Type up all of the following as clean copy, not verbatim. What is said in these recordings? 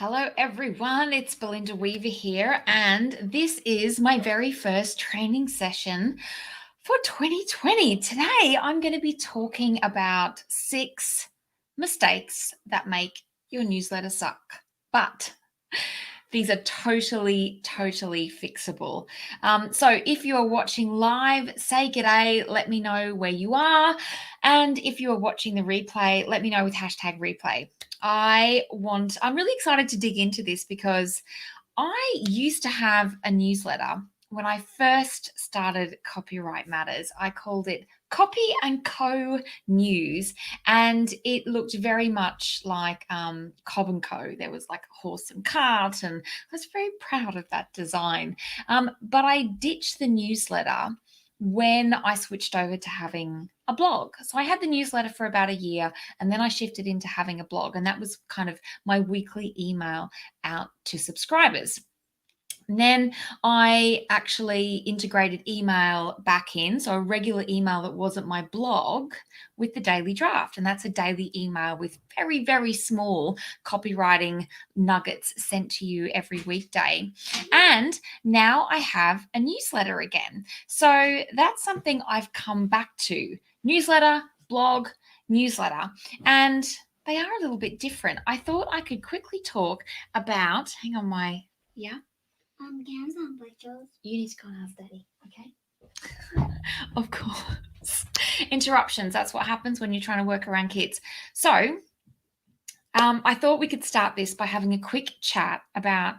Hello, everyone. It's Belinda Weaver here, and this is my very first training session for 2020. Today, I'm going to be talking about 6 mistakes that make your newsletter suck. But these are totally fixable. So if you are watching live, say g'day, let me know where you are. And if you are watching the replay, let me know with hashtag replay. I'm really excited to dig into this because I used to have a newsletter when I first started Copyright Matters. I called it Copy and Co News, and it looked very much like Cobb and Co. There was like a horse and cart, and I was very proud of that design. But I ditched the newsletter when I switched over to having a blog. So I had the newsletter for about a year, and then I shifted into having a blog, and that was kind of my weekly email out to subscribers. And then I actually integrated email back in, so a regular email that wasn't my blog, with the daily draft. And that's a daily email with very small copywriting nuggets sent to you every weekday. And now I have a newsletter again. So that's something I've come back to. Newsletter, blog, newsletter. And they are a little bit different. I thought I could quickly talk about, hang on, yeah? Can I have some pictures? You need to go and ask Daddy, okay? Of course. Interruptions, that's what happens when you're trying to work around kids. So I thought we could start this by having a quick chat about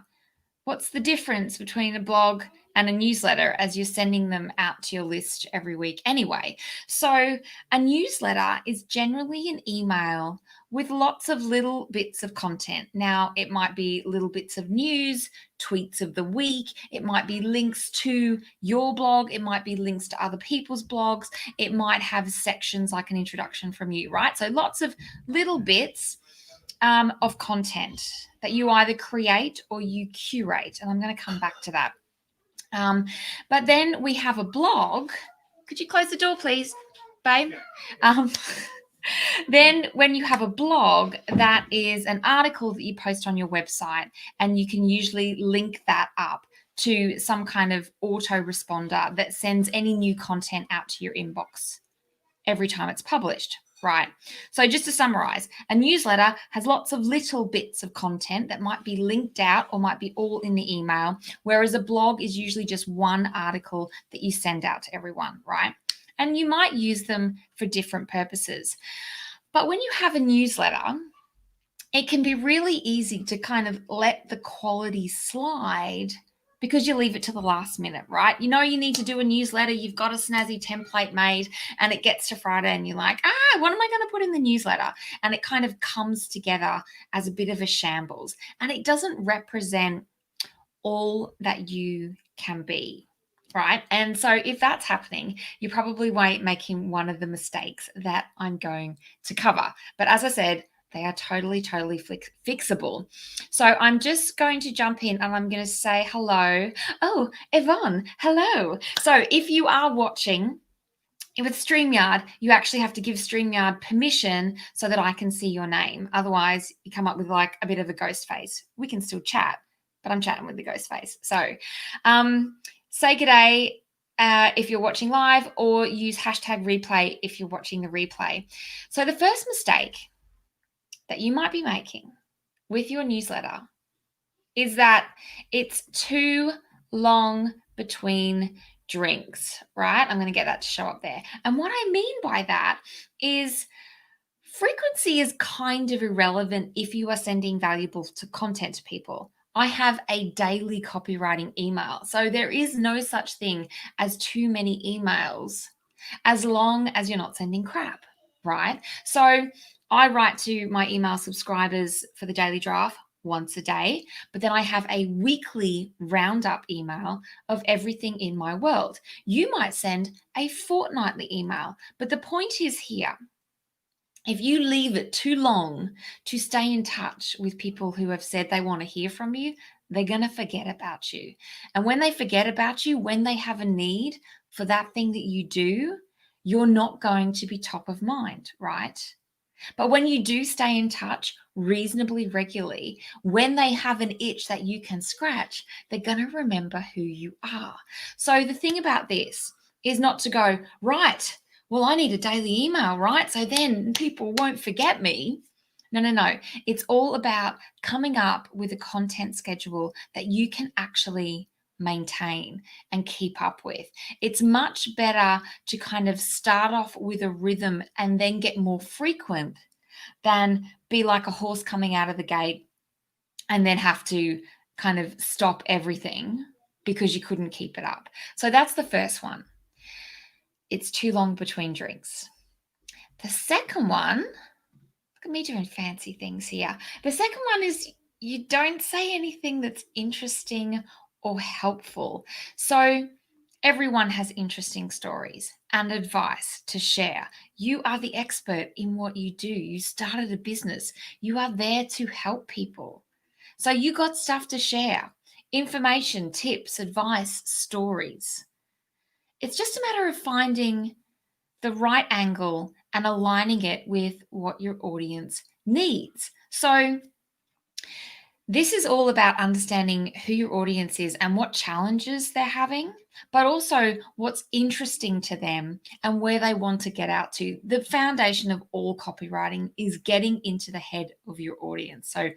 what's the difference between a blog and a newsletter as you're sending them out to your list every week anyway. So a newsletter is generally an email with lots of little bits of content. Now, it might be little bits of news, tweets of the week. It might be links to your blog. It might be links to other people's blogs. It might have sections like an introduction from you, right? So lots of little bits of content that you either create or you curate. And I'm going to come back to that. But then we have a blog. Could you close the door, please, babe? Then when you have a blog, that is an article that you post on your website, and you can usually link that up to some kind of autoresponder that sends any new content out to your inbox every time it's published. Right. So just to summarize, a newsletter has lots of little bits of content that might be linked out or might be all in the email, whereas a blog is usually just one article that you send out to everyone, right? And you might use them for different purposes. But when you have a newsletter, it can be really easy to kind of let the quality slide because you leave it to the last minute, right? You know you need to do a newsletter, you've got a snazzy template made, and it gets to Friday and you're like, what am I going to put in the newsletter? And it kind of comes together as a bit of a shambles, and it doesn't represent all that you can be, right? And so if that's happening, you're probably making one of the mistakes that I'm going to cover. But as I said, they are totally fixable. So I'm just going to jump in and I'm going to say hello. Oh, Yvonne, hello. So if you are watching with StreamYard, you actually have to give StreamYard permission so that I can see your name. Otherwise, you come up with like a bit of a ghost face. We can still chat, but I'm chatting with the ghost face. So say g'day if you're watching live, or use hashtag replay if you're watching the replay. So the first mistake that you might be making with your newsletter is that it's too long between drinks, right? I'm going to get that to show up there. And what I mean by that is frequency is kind of irrelevant if you are sending valuable content to people. I have a daily copywriting email. So there is no such thing as too many emails as long as you're not sending crap, right? So I write to my email subscribers for the daily draft once a day, but then I have a weekly roundup email of everything in my world. You might send a fortnightly email, but the point is here, if you leave it too long to stay in touch with people who have said they want to hear from you, they're going to forget about you. And when they forget about you, when they have a need for that thing that you do, you're not going to be top of mind, right? But when you do stay in touch reasonably regularly, when they have an itch that you can scratch, they're going to remember who you are. So the thing about this is not to go, right, well, I need a daily email, right? So then people won't forget me. No, no, no. It's all about coming up with a content schedule that you can actually maintain and keep up with. It's much better to kind of start off with a rhythm and then get more frequent than be like a horse coming out of the gate and then have to kind of stop everything because you couldn't keep it up. So that's the first one. It's too long between drinks. The second one, look at me doing fancy things here. The second one is you don't say anything that's interesting or helpful. So everyone has interesting stories and advice to share. You are the expert in what you do. You started a business. You are there to help people. So you got stuff to share, information, tips, advice, stories. It's just a matter of finding the right angle and aligning it with what your audience needs. So this is all about understanding who your audience is and what challenges they're having, but also what's interesting to them and where they want to get out to. The foundation of all copywriting is getting into the head of your audience. So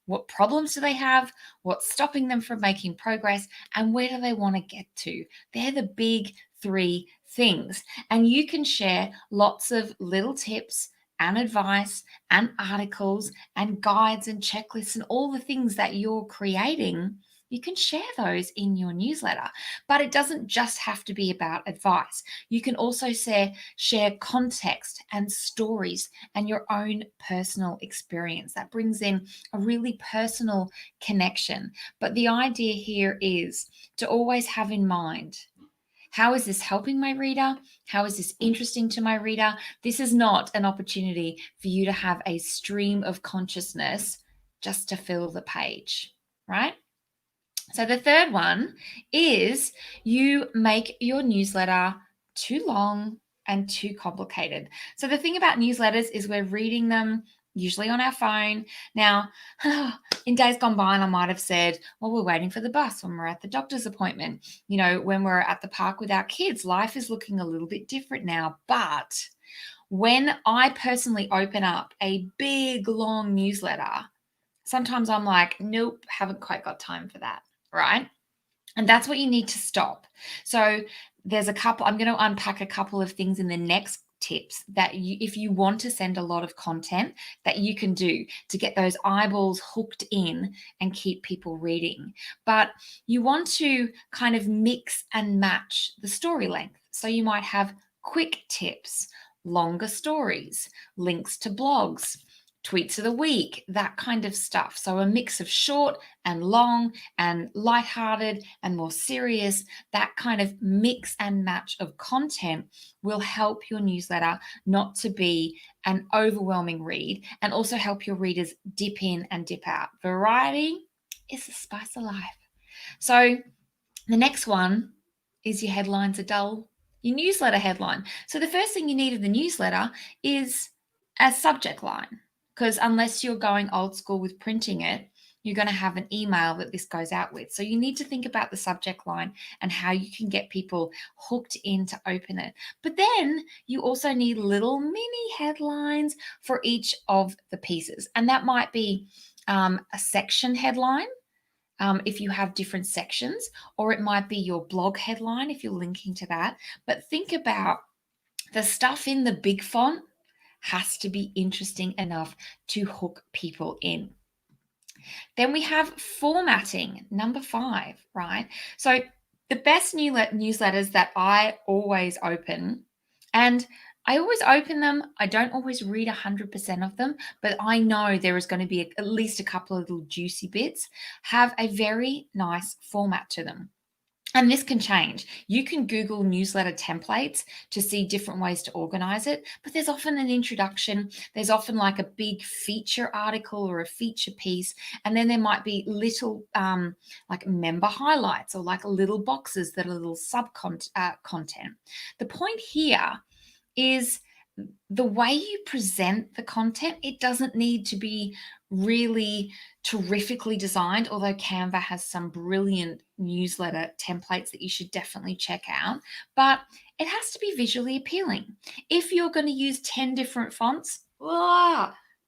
what problems do they have? What's stopping them from making progress? And where do they want to get to? They're the big three things. And you can share lots of little tips and advice and articles and guides and checklists and all the things that you're creating. You can share those in your newsletter, but it doesn't just have to be about advice. You can also share context and stories and your own personal experience. That brings in a really personal connection. But the idea here is to always have in mind, how is this helping my reader? How is this interesting to my reader? This is not an opportunity for you to have a stream of consciousness just to fill the page, right? So the third one is you make your newsletter too long and too complicated. So the thing about newsletters is we're reading them usually on our phone. Now, in days gone by, I might have said, well, we're waiting for the bus when we're at the doctor's appointment. You know, when we're at the park with our kids, life is looking a little bit different now. But when I personally open up a big, long newsletter, sometimes I'm like, nope, haven't quite got time for that, right? And that's what you need to stop. So there's a couple, I'm going to unpack a couple of things in the next tips that you, if you want to send a lot of content, that you can do to get those eyeballs hooked in and keep people reading. But you want to kind of mix and match the story length. So you might have quick tips, longer stories, links to blogs, tweets of the week, that kind of stuff. So a mix of short and long and lighthearted and more serious, that kind of mix and match of content will help your newsletter not to be an overwhelming read and also help your readers dip in and dip out. Variety is the spice of life. So the next one is your headlines are dull, your newsletter headline. So the first thing you need in the newsletter is a subject line, because unless you're going old school with printing it, you're going to have an email that this goes out with. So you need to think about the subject line and how you can get people hooked in to open it. But then you also need little mini headlines for each of the pieces. And that might be a section headline, if you have different sections, or it might be your blog headline if you're linking to that. But think about the stuff in the big font has to be interesting enough to hook people in. Then we have formatting, number 5, right? So the best newsletters that I always open, and I always open them. I don't always read 100% of them, but I know there is going to be at least a couple of little juicy bits, have a very nice format to them. And this can change. You can Google newsletter templates to see different ways to organize it, but there's often an introduction. There's often like a big feature article or a feature piece, and then there might be little like member highlights or like little boxes that are little content. The point here is the way you present the content, it doesn't need to be really terrifically designed, although Canva has some brilliant newsletter templates that you should definitely check out. But it has to be visually appealing. If you're going to use 10 different fonts,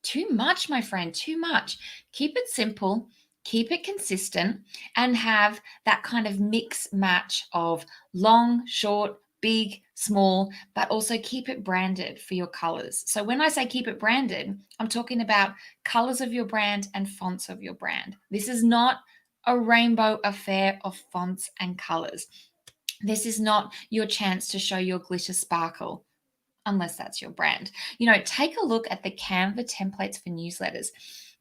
too much, my friend, too much. Keep it simple, keep it consistent, and have that kind of mix match of long, short, big, small, but also keep it branded for your colors. So when I say keep it branded, I'm talking about colors of your brand and fonts of your brand. This is not a rainbow affair of fonts and colors. This is not your chance to show your glitter sparkle, unless that's your brand. Take a look at the Canva templates for newsletters.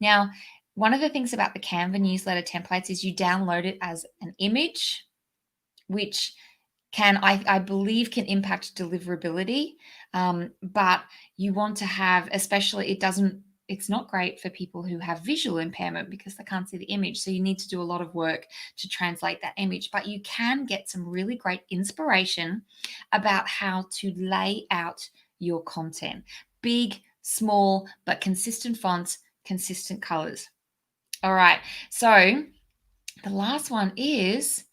Now, one of the things about the Canva newsletter templates is you download it as an image, which I believe can impact deliverability. But you want to have, especially, it's not great for people who have visual impairment because they can't see the image. So you need to do a lot of work to translate that image, but you can get some really great inspiration about how to lay out your content. Big, small, but consistent fonts, consistent colors. All right. So the last one is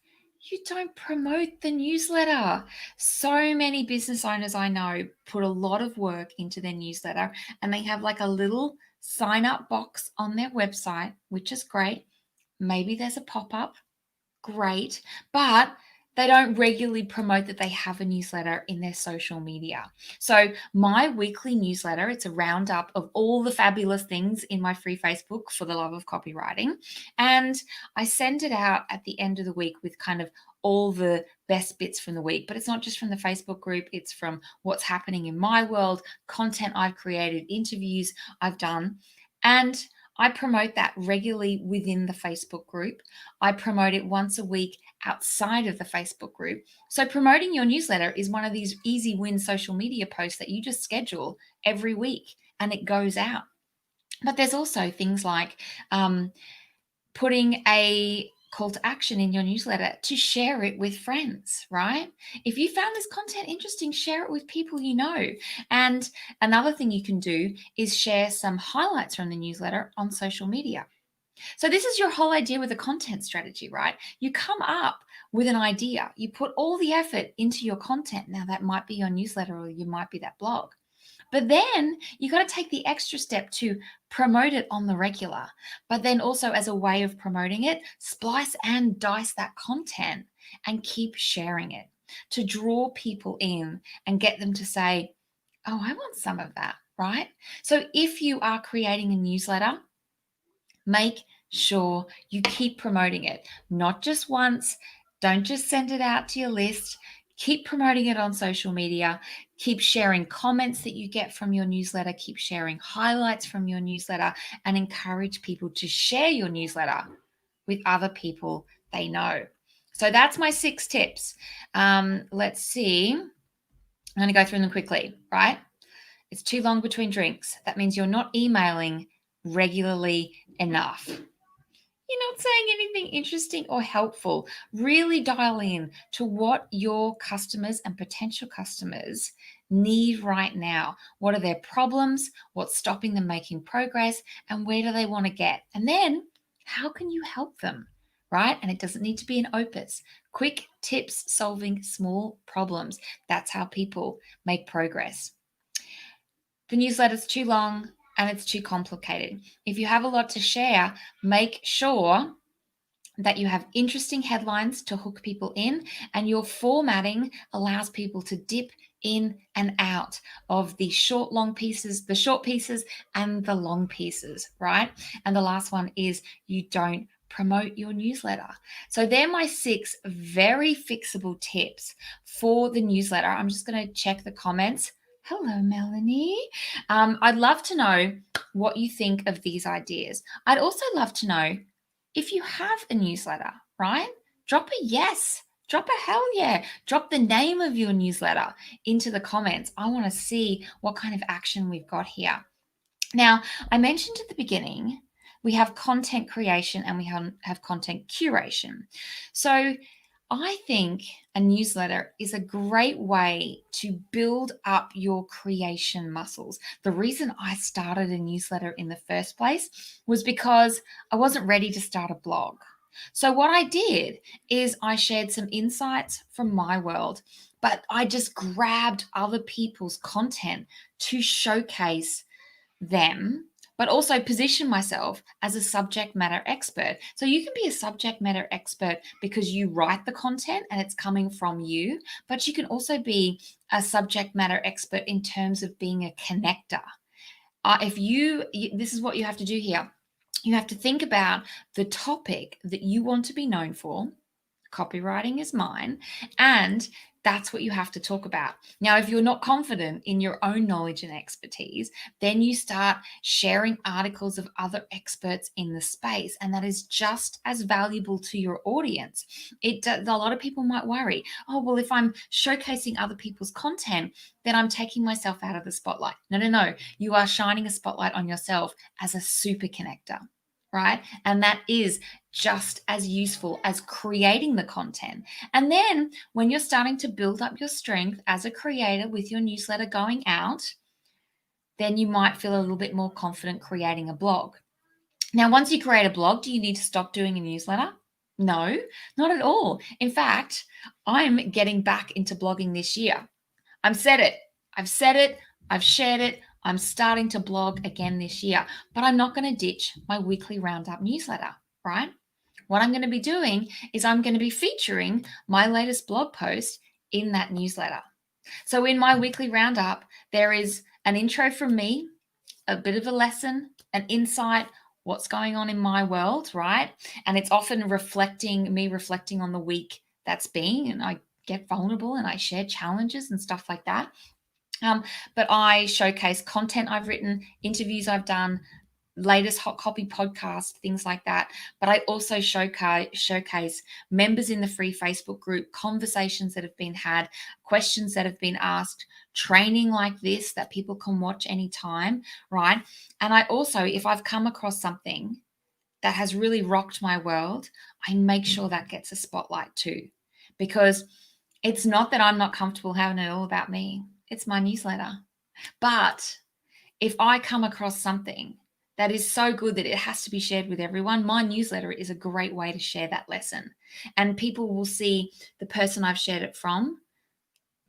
you don't promote the newsletter. So many business owners I know put a lot of work into their newsletter, and they have like a little sign up box on their website, which is great. Maybe there's a pop up, great, but they don't regularly promote that they have a newsletter in their social media. So my weekly newsletter, it's a roundup of all the fabulous things in my free Facebook for the love of copywriting. And I send it out at the end of the week with kind of all the best bits from the week. But it's not just from the Facebook group, it's from what's happening in my world, content I've created, interviews I've done. And I promote that regularly within the Facebook group. I promote it once a week outside of the Facebook group. So promoting your newsletter is one of these easy win social media posts that you just schedule every week and it goes out. But there's also things like putting a call to action in your newsletter to share it with friends, right? If you found this content interesting, share it with people you know. And another thing you can do is share some highlights from the newsletter on social media. So this is your whole idea with a content strategy, right? You come up with an idea, you put all the effort into your content. Now that might be your newsletter or you might be that blog. But then you got to take the extra step to promote it on the regular. But then also, as a way of promoting it, splice and dice that content and keep sharing it to draw people in and get them to say, oh, I want some of that, right? So if you are creating a newsletter, make sure you keep promoting it, not just once. Don't just send it out to your list. Keep promoting it on social media. Keep sharing comments that you get from your newsletter. Keep sharing highlights from your newsletter and encourage people to share your newsletter with other people they know. So that's my 6 tips. Let's see. I'm going to go through them quickly, right? It's too long between drinks. That means you're not emailing regularly enough. You're not saying anything interesting or helpful. Really dial in to what your customers and potential customers need right now. What are their problems? What's stopping them making progress? And where do they want to get? And then how can you help them? Right? And it doesn't need to be an opus. Quick tips solving small problems. That's how people make progress. The newsletter's too long and it's too complicated. If you have a lot to share, make sure that you have interesting headlines to hook people in, and your formatting allows people to dip in and out of the short pieces and the long pieces, right? And the last one is you don't promote your newsletter. So they're my 6 very fixable tips for the newsletter. I'm just going to check the comments. Hello, Melanie. I'd love to know what you think of these ideas. I'd also love to know if you have a newsletter, right? Drop a yes, drop a hell yeah, drop the name of your newsletter into the comments. I want to see what kind of action we've got here. Now, I mentioned at the beginning, we have content creation and we have content curation. So I think a newsletter is a great way to build up your creation muscles. The reason I started a newsletter in the first place was because I wasn't ready to start a blog. So, what I did is I shared some insights from my world, but I just grabbed other people's content to showcase them, but also position myself as a subject matter expert. So you can be a subject matter expert because you write the content and it's coming from you, but you can also be a subject matter expert in terms of being a connector. This is what you have to do here. You have to think about the topic that you want to be known for. Copywriting is mine, and that's what you have to talk about. Now, if you're not confident in your own knowledge and expertise, then you start sharing articles of other experts in the space, and that is just as valuable to your audience. A lot of people might worry, oh, well, if I'm showcasing other people's content, then I'm taking myself out of the spotlight. No. You are shining a spotlight on yourself as a super connector, right? And that is just as useful as creating the content. And then when you're starting to build up your strength as a creator with your newsletter going out, then you might feel a little bit more confident creating a blog. Now, once you create a blog, do you need to stop doing a newsletter? No, not at all. In fact, I'm getting back into blogging this year. I've said it. I've shared it. I'm starting to blog again this year, but I'm not going to ditch my weekly roundup newsletter, right? What I'm going to be doing is I'm going to be featuring my latest blog post in that newsletter. So in my weekly roundup, there is an intro from me, a bit of a lesson, an insight, what's going on in my world, right? And it's often reflecting on the week that's been, and I get vulnerable and I share challenges and stuff like that. But I showcase content I've written, interviews I've done, latest hot copy podcast, things like that. But I also showcase members in the free Facebook group, conversations that have been had, questions that have been asked, training like this that people can watch anytime, right? And I also, if I've come across something that has really rocked my world, I make sure that gets a spotlight too. Because it's not that I'm not comfortable having it all about me. It's my newsletter. But if I come across something that is so good that it has to be shared with everyone, my newsletter is a great way to share that lesson. And people will see the person I've shared it from,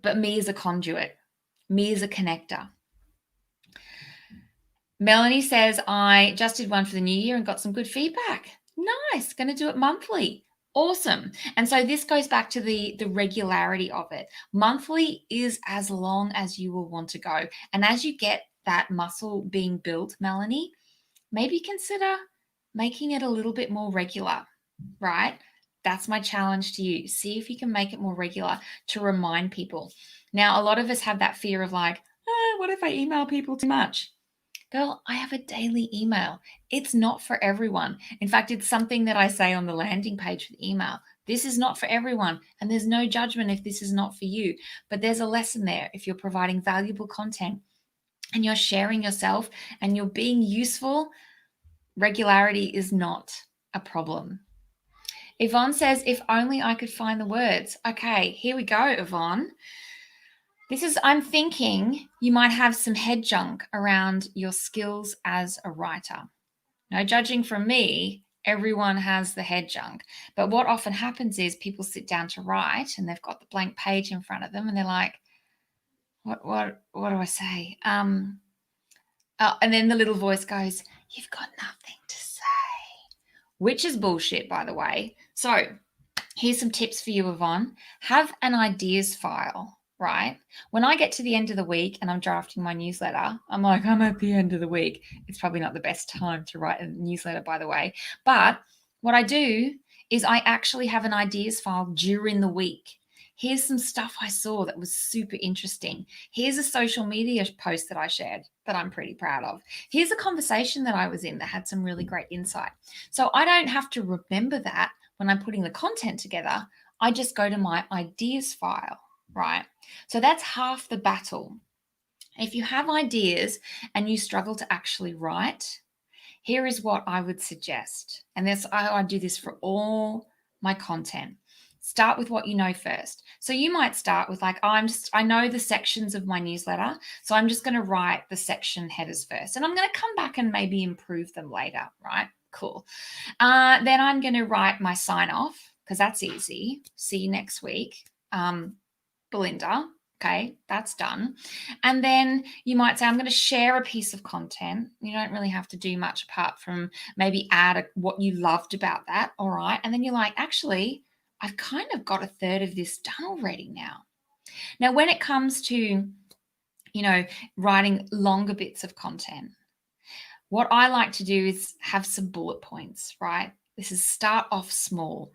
but me as a conduit, me as a connector. Melanie says, I just did one for the new year and got some good feedback. Nice. Going to do it monthly. Awesome. And so this goes back to the regularity of it. Monthly is as long as you will want to go. And as you get that muscle being built, Melanie, maybe consider making it a little bit more regular, right? That's my challenge to you. See if you can make it more regular to remind people. Now, a lot of us have that fear of like, what if I email people too much? Girl, I have a daily email. It's not for everyone. In fact, it's something that I say on the landing page for the email. This is not for everyone, and there's no judgment if this is not for you. But there's a lesson there if you're providing valuable content and you're sharing yourself and you're being useful. Regularity is not a problem. Yvonne says, if only I could find the words. Okay, here we go, Yvonne. I'm thinking you might have some head junk around your skills as a writer. No judging from me, everyone has the head junk. But what often happens is people sit down to write and they've got the blank page in front of them and they're like, what do I say? And then the little voice goes, you've got nothing to say, which is bullshit, by the way. So here's some tips for you, Yvonne. Have an ideas file, right? When I get to the end of the week and I'm drafting my newsletter, I'm like, I'm at the end of the week. It's probably not the best time to write a newsletter, by the way. But what I do is I actually have an ideas file during the week. Here's some stuff I saw that was super interesting. Here's a social media post that I shared that I'm pretty proud of. Here's a conversation that I was in that had some really great insight. So I don't have to remember that when I'm putting the content together. I just go to my ideas file, right? So that's half the battle. If you have ideas and you struggle to actually write, here is what I would suggest. And I do this for all my content. Start with what you know first. So you might start with like, oh, I know the sections of my newsletter, so I'm just going to write the section headers first, and I'm going to come back and maybe improve them later, right? Cool. Then I'm going to write my sign off because that's easy. See you next week, Belinda. Okay, that's done. And then you might say, I'm going to share a piece of content. You don't really have to do much apart from maybe add what you loved about that. All right. And then you're like, actually, I've kind of got a third of this done already now. Now, when it comes to, writing longer bits of content, what I like to do is have some bullet points, right? This is start off small.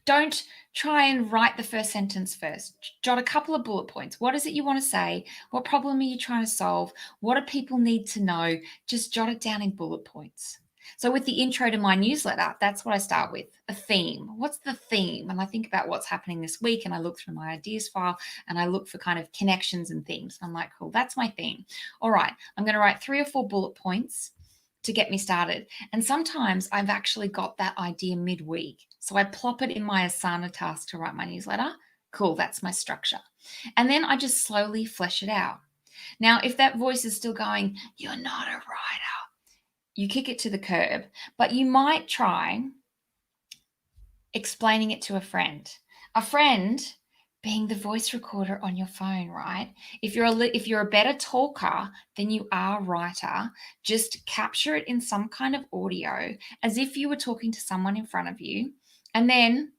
Don't try and write the first sentence first. Jot a couple of bullet points. What is it you want to say? What problem are you trying to solve? What do people need to know? Just jot it down in bullet points. So with the intro to my newsletter, that's what I start with, a theme. What's the theme? And I think about what's happening this week, and I look through my ideas file and I look for kind of connections and themes. I'm like, cool, that's my theme. All right, I'm going to write 3 or 4 bullet points to get me started. And sometimes I've actually got that idea midweek. So I plop it in my Asana task to write my newsletter. Cool, that's my structure. And then I just slowly flesh it out. Now, if that voice is still going, you're not a writer, you kick it to the curb, but you might try explaining it to a friend. A friend being the voice recorder on your phone, right? If you're a better talker than you are a writer, just capture it in some kind of audio as if you were talking to someone in front of you, and then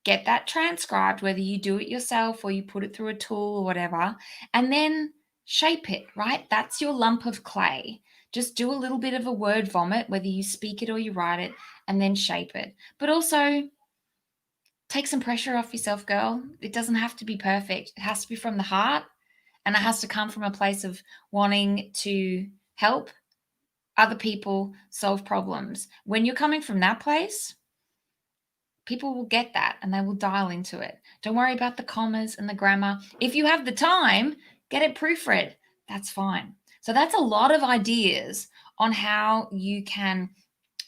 get that transcribed, whether you do it yourself or you put it through a tool or whatever, and then shape it, right? That's your lump of clay. Just do a little bit of a word vomit, whether you speak it or you write it, and then shape it. But also, take some pressure off yourself, girl. It doesn't have to be perfect. It has to be from the heart, and it has to come from a place of wanting to help other people solve problems. When you're coming from that place, people will get that and they will dial into it. Don't worry about the commas and the grammar. If you have the time, get it proofread. That's fine. So that's a lot of ideas on how you can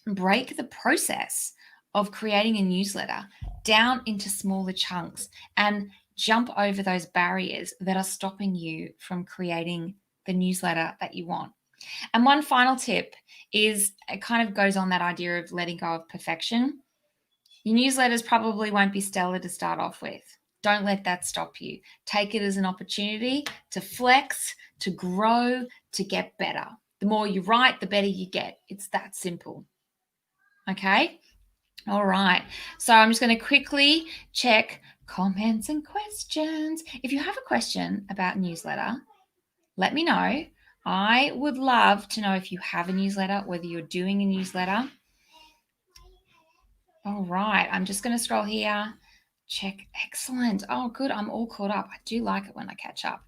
break the process of creating a newsletter down into smaller chunks and jump over those barriers that are stopping you from creating the newsletter that you want. And one final tip is, it kind of goes on that idea of letting go of perfection. Your newsletters probably won't be stellar to start off with. Don't let that stop you. Take it as an opportunity to flex, to grow, to get better. The more you write, the better you get. It's that simple. Okay? All right. So I'm just going to quickly check comments and questions. If you have a question about newsletter, let me know. I would love to know if you have a newsletter, whether you're doing a newsletter. All right. I'm just going to scroll here. Check. Excellent. Oh, good. I'm all caught up. I do like it when I catch up.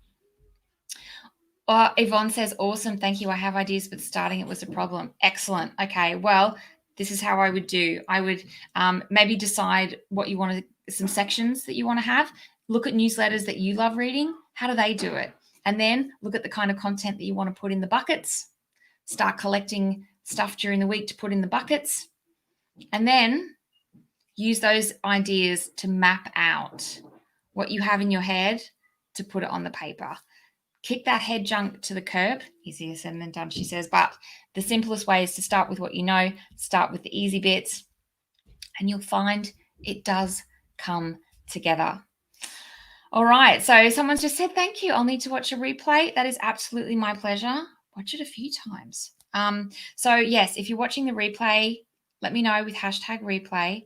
Yvonne says, awesome. Thank you. I have ideas, but starting it was a problem. Excellent. Okay. Well, this is how I would do. I would maybe decide what you want to, some sections that you want to have. Look at newsletters that you love reading. How do they do it? And then look at the kind of content that you want to put in the buckets. Start collecting stuff during the week to put in the buckets. And then use those ideas to map out what you have in your head to put it on the paper. Kick that head junk to the curb. Easier said than done, she says. But the simplest way is to start with what you know, start with the easy bits, and you'll find it does come together. All right. So someone's just said, thank you. I'll need to watch a replay. That is absolutely my pleasure. Watch it a few times. So yes, if you're watching the replay, let me know with hashtag replay.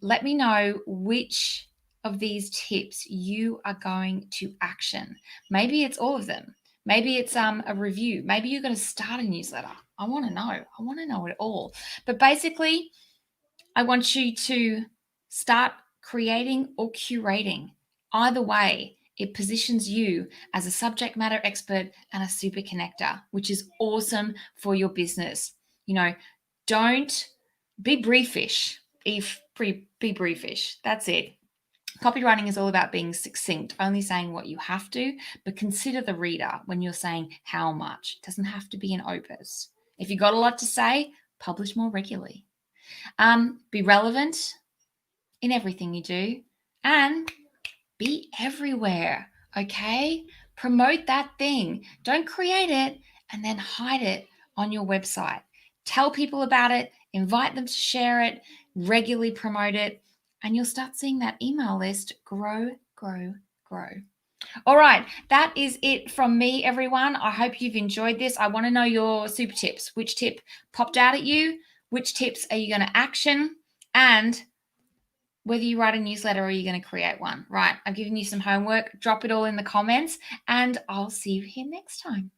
Let me know which of these tips you are going to action. Maybe it's all of them. Maybe it's a review. Maybe you're going to start a newsletter. I want to know. I want to know it all. But basically, I want you to start creating or curating. Either way, it positions you as a subject matter expert and a super connector, which is awesome for your business. Don't be briefish. Be briefish. That's it. Copywriting is all about being succinct, only saying what you have to, but consider the reader when you're saying how much. It doesn't have to be an opus. If you've got a lot to say, publish more regularly. Be relevant in everything you do. and be everywhere, okay? Promote that thing. Don't create it and then hide it on your website. Tell people about it, invite them to share it, regularly promote it, and you'll start seeing that email list grow, grow, grow. All right, that is it from me, everyone. I hope you've enjoyed this. I want to know your super tips. Which tip popped out at you? Which tips are you going to action? And whether you write a newsletter or you're going to create one. Right, I've given you some homework. Drop it all in the comments, and I'll see you here next time.